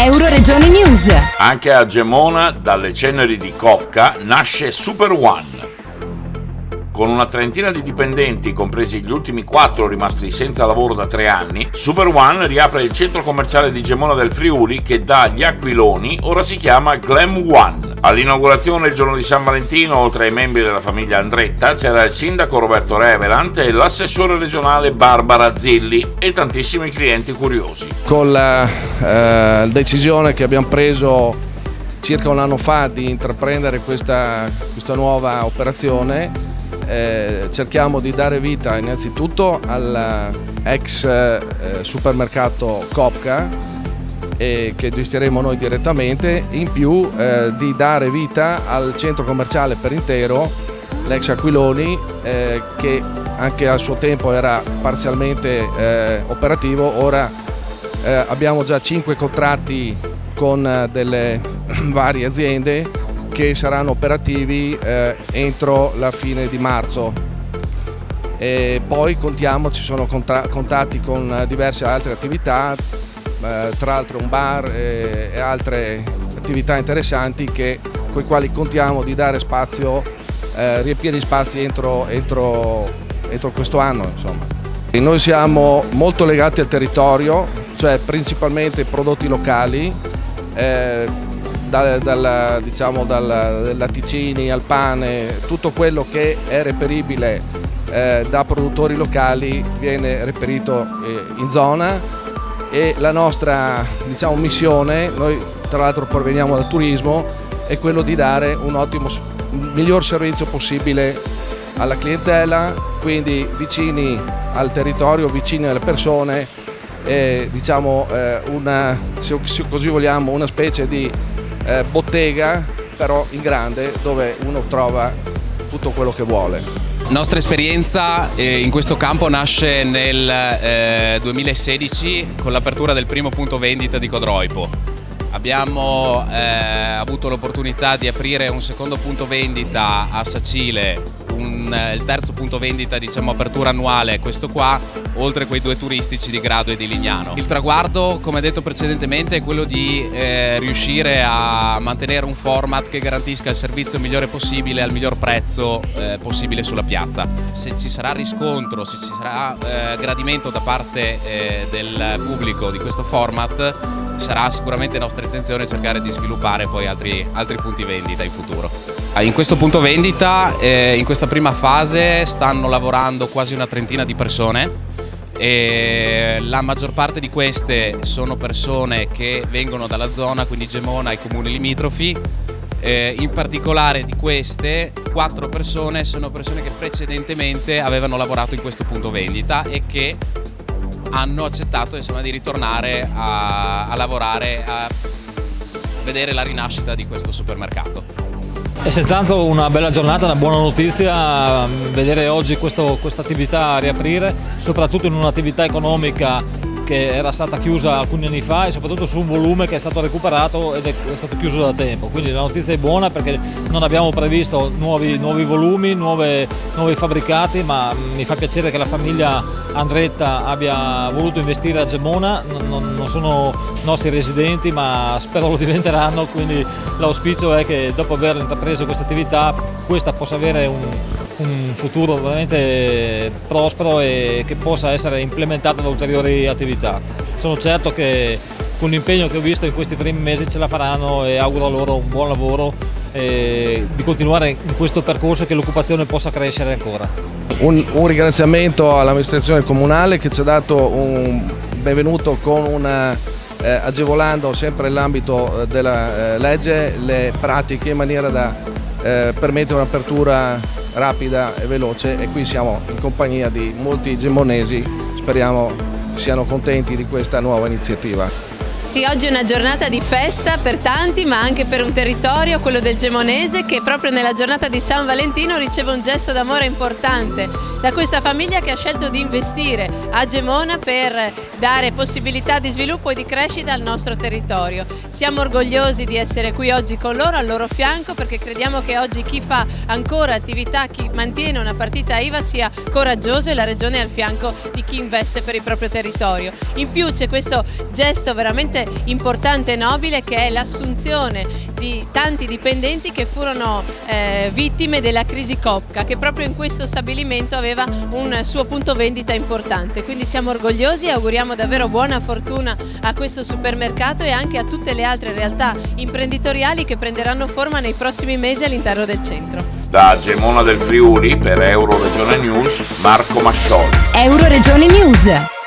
Euroregioni News. Anche a Gemona, dalle ceneri di Copca, nasce Super One. Con una trentina di dipendenti, compresi gli ultimi 4 rimasti senza lavoro da 3 anni, Super One riapre il centro commerciale di Gemona del Friuli che da Gli Aquiloni ora si chiama Glam One. All'inaugurazione il giorno di San Valentino, oltre ai membri della famiglia Andretta, c'era il sindaco Roberto Revelant e l'assessore regionale Barbara Zilli e tantissimi clienti curiosi. Con la decisione che abbiamo preso circa un anno fa di intraprendere questa nuova operazione, cerchiamo di dare vita innanzitutto all'ex supermercato Copca, che gestiremo noi direttamente, in più di dare vita al centro commerciale per intero, l'ex Aquiloni, che anche al suo tempo era parzialmente operativo. Ora abbiamo già 5 contratti con delle varie aziende che saranno operativi entro la fine di marzo. E poi ci sono contatti con diverse altre attività, tra l'altro un bar e altre attività interessanti con i quali contiamo di dare spazio, riempire gli spazi entro questo anno, insomma. E noi siamo molto legati al territorio, cioè principalmente prodotti locali, dai latticini al pane, tutto quello che è reperibile da produttori locali viene reperito in zona. E la nostra missione, noi tra l'altro proveniamo dal turismo, è quello di dare il miglior servizio possibile alla clientela, quindi vicini al territorio, vicini alle persone, e se così vogliamo, una specie di bottega però in grande, dove uno trova tutto quello che vuole. La nostra esperienza in questo campo nasce nel 2016 con l'apertura del primo punto vendita di Codroipo. Abbiamo avuto l'opportunità di aprire un secondo punto vendita a Sacile, il terzo punto vendita, apertura annuale, questo qua, oltre quei 2 turistici di Grado e di Lignano. Il traguardo, come detto precedentemente, è quello di riuscire a mantenere un format che garantisca il servizio migliore possibile al miglior prezzo possibile sulla piazza. Se ci sarà riscontro, se ci sarà gradimento da parte del pubblico di questo format, sarà sicuramente nostra intenzione cercare di sviluppare poi altri punti vendita in futuro. In questo punto vendita, in questa prima fase, stanno lavorando quasi una trentina di persone, e la maggior parte di queste sono persone che vengono dalla zona, quindi Gemona e i comuni limitrofi. In particolare di queste 4 persone sono persone che precedentemente avevano lavorato in questo punto vendita e che hanno accettato di ritornare a lavorare, a vedere la rinascita di questo supermercato. È senz'altro una bella giornata, una buona notizia vedere oggi questa attività riaprire, soprattutto in un'attività economica che era stata chiusa alcuni anni fa, e soprattutto su un volume che è stato recuperato ed è stato chiuso da tempo. Quindi la notizia è buona, perché non abbiamo previsto nuovi volumi, nuovi fabbricati, ma mi fa piacere che la famiglia Andretta abbia voluto investire a Gemona. Non sono nostri residenti, ma spero lo diventeranno, quindi l'auspicio è che dopo aver intrapreso questa attività, questa possa avere un futuro veramente prospero e che possa essere implementata da ulteriori attività. Sono certo che con l'impegno che ho visto in questi primi mesi ce la faranno, e auguro loro un buon lavoro e di continuare in questo percorso, e che l'occupazione possa crescere ancora. Un ringraziamento all'amministrazione comunale che ci ha dato un benvenuto agevolando sempre nell'ambito della legge le pratiche, in maniera da permettere un'apertura rapida e veloce, e qui siamo in compagnia di molti gemonesi, speriamo siano contenti di questa nuova iniziativa. Sì, oggi è una giornata di festa per tanti, ma anche per un territorio, quello del Gemonese, che proprio nella giornata di San Valentino riceve un gesto d'amore importante da questa famiglia che ha scelto di investire a Gemona per dare possibilità di sviluppo e di crescita al nostro territorio. Siamo orgogliosi di essere qui oggi con loro, al loro fianco, perché crediamo che oggi chi fa ancora attività, chi mantiene una partita IVA sia coraggioso, e la Regione è al fianco di chi investe per il proprio territorio. In più c'è questo gesto veramente veramente importante e nobile, che è l'assunzione di tanti dipendenti che furono vittime della crisi Copca, che proprio in questo stabilimento aveva un suo punto vendita importante. Quindi siamo orgogliosi e auguriamo davvero buona fortuna a questo supermercato e anche a tutte le altre realtà imprenditoriali che prenderanno forma nei prossimi mesi all'interno del centro. Da Gemona del Friuli per Euroregione News, Marco Mascioli. Euroregione News.